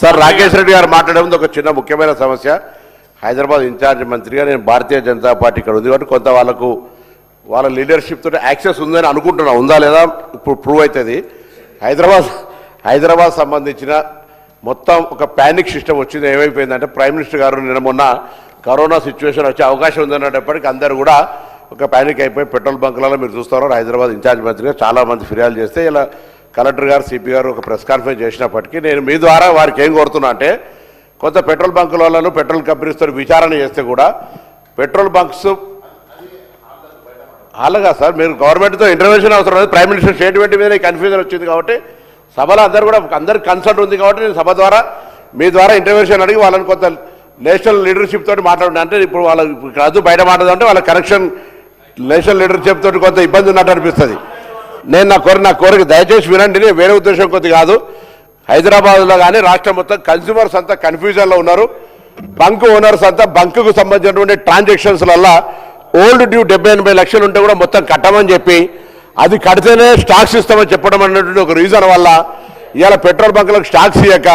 Sir Rakesh Reddy గారు మాట్లాడేది ఒక చిన్న ముఖ్యమైన సమస్య. హైదరాబాద్ ఇన్ఛార్జ్ మంత్రిగా నేను భారతీయ జనతా పార్టీ ఇక్కడ ఉంది కాబట్టి కొంత వాళ్ళ లీడర్షిప్ తోటి యాక్సెస్ ఉందని అనుకుంటున్నా. ఉందా లేదా ఇప్పుడు ప్రూవ్ అవుతుంది. హైదరాబాద్ సంబంధించిన మొత్తం ఒక ప్యానిక్ సిస్టమ్ వచ్చింది. ఏమైపోయిందంటే ప్రైమ్ మినిస్టర్ గారు నిన్న మొన్న కరోనా సిచ్యువేషన్ వచ్చే అవకాశం ఉందనేటప్పటికీ అందరూ కూడా ఒక ప్యానిక్ అయిపోయి పెట్రోల్ బంకులలో మీరు చూస్తారు. హైదరాబాద్ ఇన్ఛార్జ్ మంత్రిగా చాలామంది ఫిర్యాదు చేస్తే ఇలా కలెక్టర్ గారు సిపి గారు ఒక ప్రెస్ కాన్ఫరెన్స్ చేసినప్పటికీ నేను మీ ద్వారా వారికి ఏం కోరుతున్నా అంటే కొంత పెట్రోల్ బంకులను పెట్రోల్ కంపెనీస్తో విచారణ చేస్తే కూడా పెట్రోల్ బంక్స్ అలాగా సార్ మీరు గవర్నమెంట్తో ఇంటర్వెన్షన్ అవసరం లేదు. ప్రైమ్ మినిస్టర్ స్టేట్మెంట్ మీద కన్ఫ్యూజన్ వచ్చింది కాబట్టి సభలో అందరికి కన్సల్ట్ ఉంది కాబట్టి నేను సభ ద్వారా మీ ద్వారా ఇంటర్వెన్షన్ అడిగి వాళ్ళని కొంత నేషనల్ లీడర్షిప్ తోటి మాట్లాడినా అంటే ఇప్పుడు వాళ్ళకి కాదు బయట మాట్లాడాలంటే వాళ్ళ కనెక్షన్ నేషనల్ లీడర్షిప్ తోటి కొంత ఇబ్బంది ఉన్నట్టు అనిపిస్తుంది. నేను నా కోరిక దయచేసి వినండి. నేను వేరే ఉద్దేశం కొద్ది కాదు. హైదరాబాద్లో కానీ రాష్ట్రం మొత్తం కన్స్యూమర్స్ అంతా కన్ఫ్యూజన్లో ఉన్నారు. బంక్ ఓనర్స్ అంతా బంకుకు సంబంధించినటువంటి ట్రాన్సాక్షన్స్లల్లా ఓల్డ్ డ్యూ 70-80 లక్షలు ఉంటే కూడా మొత్తం కట్టమని చెప్పి అది కడితేనే స్టాక్స్ ఇస్తామని చెప్పడం అన్నటువంటి ఒక రీజన్ వల్ల ఇవాళ పెట్రోల్ బంకులకు స్టాక్స్ ఇవ్వక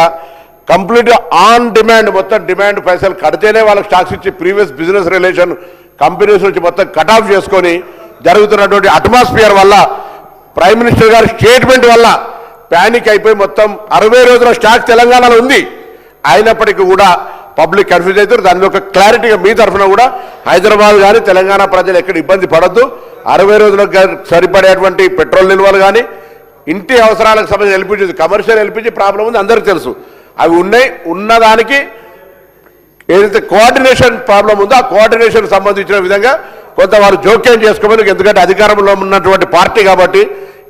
కంప్లీట్గా ఆన్ డిమాండ్ మొత్తం డిమాండ్ పైసలు కడితేనే వాళ్ళకి స్టాక్స్ ఇచ్చి ప్రీవియస్ బిజినెస్ రిలేషన్ కంపెనీస్ నుంచి మొత్తం కట్ ఆఫ్ చేసుకొని జరుగుతున్నటువంటి అట్మాస్ఫియర్ వల్ల ప్రైమ్ మినిస్టర్ గారి స్టేట్మెంట్ వల్ల ప్యానిక్ అయిపోయి మొత్తం 60 రోజుల స్టాక్ తెలంగాణలో ఉంది. అయినప్పటికీ కూడా పబ్లిక్ కన్ఫ్యూజ్ అవుతారు. దాని ఒక క్లారిటీగా మీ తరఫున కూడా హైదరాబాద్ కానీ తెలంగాణ ప్రజలు ఎక్కడ ఇబ్బంది పడద్దు. 60 రోజులకు సరిపడేటువంటి పెట్రోల్ నిల్వలు కానీ ఇంటి అవసరాలకు సంబంధించి ఎల్పిజి కమర్షియల్ ఎల్పిజి ప్రాబ్లం ఉంది అందరికీ తెలుసు. అవి ఉన్నాయి. ఉన్నదానికి ఏదైతే కోఆర్డినేషన్ ప్రాబ్లం ఉందో ఆ కోఆర్డినేషన్ సంబంధించిన విధంగా కొంత వారు జోక్యం చేసుకోమని, ఎందుకంటే అధికారంలో ఉన్నటువంటి పార్టీ కాబట్టి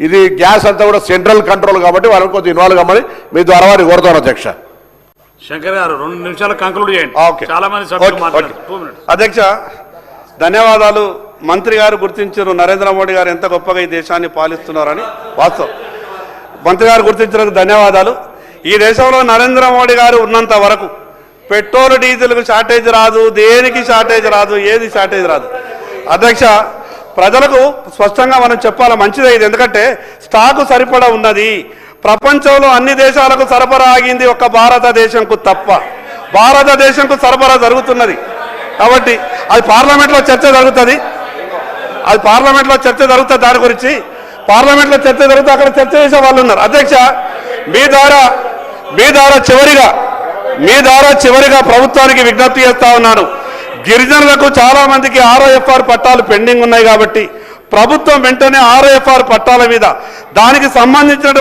ఇది గ్యాస్ అంతా కూడా సెంట్రల్ కంట్రోల్ కాబట్టి వాళ్ళని కొంచెం ఇన్వాల్వ్ కమ్మని మీ ద్వారా వారిని కోరుతాను. అధ్యక్ష శంకర్ గారు 2 నిమిషాలు కంక్లూడ్ చేయండి. చాలా మంది అధ్యక్ష ధన్యవాదాలు. మంత్రి గారు గుర్తించారు నరేంద్ర మోడీ గారు ఎంత గొప్పగా ఈ దేశాన్ని పాలిస్తున్నారని. వాస్తవం మంత్రి గారు గుర్తించినందుకు ధన్యవాదాలు. ఈ దేశంలో నరేంద్ర మోడీ గారు ఉన్నంత వరకు పెట్రోల్ డీజిల్కు షార్టేజ్ రాదు, దేనికి షార్టేజ్ రాదు, ఏది షార్టేజ్ రాదు. అధ్యక్ష ప్రజలకు స్పష్టంగా మనం చెప్పాలి, మంచిదే ఇది. ఎందుకంటే స్టాకు సరిపడా ఉన్నది. ప్రపంచంలో అన్ని దేశాలకు సరఫరా ఆగింది ఒక్క భారతదేశంకు తప్ప. భారతదేశంకు సరఫరా జరుగుతున్నది కాబట్టి అది పార్లమెంట్లో చర్చ జరుగుతుంది. దాని గురించి పార్లమెంట్లో చర్చ జరుగుతుంది. అక్కడ చర్చ చేసే వాళ్ళు ఉన్నారు. అధ్యక్ష మీ ద్వారా చివరిగా ప్రభుత్వానికి విజ్ఞప్తి చేస్తా ఉన్నాను. గిరిజనులకు చాలా మందికి ROFR పట్టాలు పెండింగ్ ఉన్నాయి కాబట్టి ప్రభుత్వం వెంటనే ROFR పట్టాల మీద దానికి సంబంధించిన